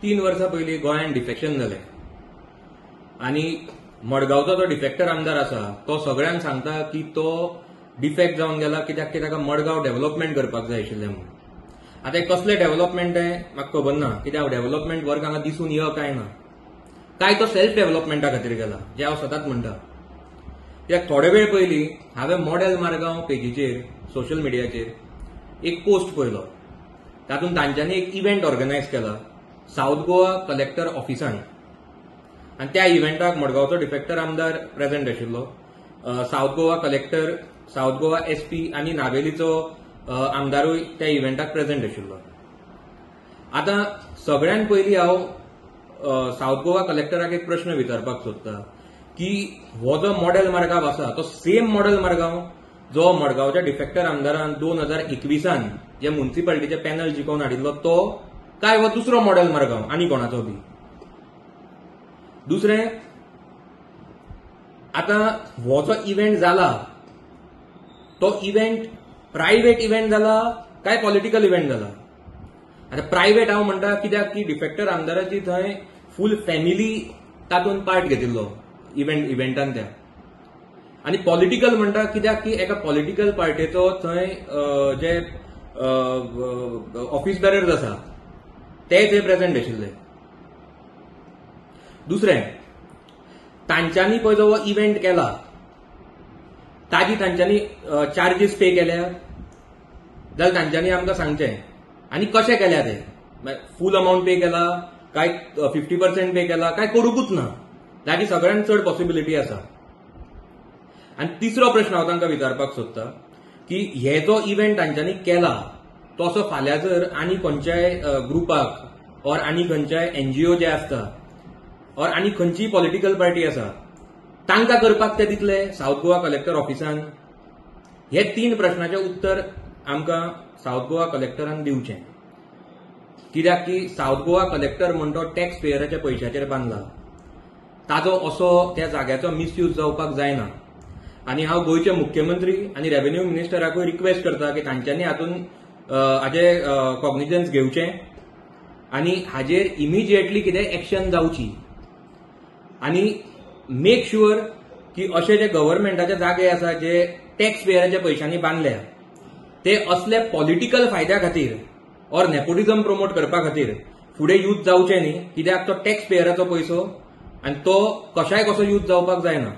3 वर्सां पयलीं गोंयांत डिफेक्शन जालें आनी मडगांवचो जो डिफेक्टर आमदार आसा तो सगळ्यांक सांगता की तो डिफेक्ट जावन गेला कित्याक की ताका मडगांव डेव्हलपमेंट करपाक जाय आशिल्लें म्हणून. आतां कसलें डेव्हलपमेंट हें म्हाका खबर ना कित्याक डेव्हलपमेंट वर्क हांगा दिसून यो काय ना. काय तो सेल्फ डेव्हलपमेंटा खातीर गेला जें हांव सदांच म्हणटा. कित्याक थोडे वेळ पयलीं हांवें मॉडेल मारगांव पेजीचेर सोशल मिडियाचेर एक पोस्ट पळयलो. तातूंत तांच्यांनी एक इव्हेंट ऑर्गनायज केला साऊथ गोवा कलेक्टर ऑफिसान आनी त्या इव्हेंटाक मडगांवचो डिफेक्टर आमदार प्रेझेंट आशिल्लो. South Goa collector, south Goa SP आनी नावेलीचो आमदारूय त्या इव्हेंटाक प्रेझेंट आशिल्लो. आतां सगळ्यान पयलीं हांव साऊथ गोवा कलेक्टराक एक प्रश्न विचारपाक सोदता की हो जो मॉडेल मारगांव आसा तो सेम मॉडेल मारगांव जो मडगांवच्या डिफेक्टर आमदारान 2021 जे म्युनिसिपालिटीचे पॅनल जिखोवन हाडिल्लो तो, काय हो दुसरो मॉडेल मारगांव आनी कोणाचो बी. दुसरें, आतां हो जो इव्हेंट जाला तो इव्हेंट प्रायव्हेट इव्हेंट जाला काय पॉलिटिकल इव्हेंट जाला. आतां प्रायव्हेट हांव म्हणटा कित्याक की डिफेक्टर आमदाराची थंय फूल फॅमिली तातूंत पार्ट घेतिल्लो इव्हेंटान त्या. आनी पॉलिटिकल म्हणटा कित्याक की एका पॉलिटिकल पार्टीचो थंय जे ऑफिस बेरर्स आसा ते थंय प्रेझेंट आशिल्ले. दुसरें, तांच्यांनी पळय जो इव्हेंट केला ताजी तांच्यांनी चार्जीस पे केल्या जाल्यार तांच्यांनी आमकां सांगचें. आनी कशें केल्या ते, फूल अमावंट पे केला काय 50% पे केला काय करूंकूच ना. ताची सगळ्यांत चड पॉसिबिलिटी आसा. आनी तिसरो प्रश्न हांव तांकां विचारपाक सोदता की हे जो इव्हेंट तांच्यांनी केला तो असो फाल्यां जर आनी खंयच्याय ग्रुपाक ऑर आनी खंयच्याय एनजीओ जे आसता ऑर आनी खंयचीय पॉलिटिकल पार्टी आसा तांकां करपाक ते दितले साऊथ गोवा कलेक्टर ऑफिसान. हे 3 प्रश्नाचें उत्तर आमकां साऊथ गोवा कलेक्टरान दिवचें. कित्याक की साऊथ गोवा कलेक्टर म्हणटा टॅक्स पेयराच्या पयशांचेर बांदला. ताजो असो त्या जाग्याचो मिसयूज जावपाक जायना. आनी हांव गोंयचे मुख्यमंत्री आनी रेव्हेन्यू मिनिस्टराकूय रिक्वेस्ट करता की तांच्यांनी हाचे कॉग्निजन्स घेवचें आनी हाजेर इमिजिएटली कितें एक्शन जावची. आनी मेक शुअर की अशे जे गव्हर्नमेंटाचे जागे आसा जे टॅक्स पेयराच्या पयशांनी बांदल्या ते असले पॉलिटिकल फायद्या खातीर ऑर नेपोटिझम प्रमोट करपा खातीर फुडें यूज जावचे न्ही. कित्याक तो टॅक्स पेयराचो पयसो आनी तो कशाय कसो यूज जावपाक जायना.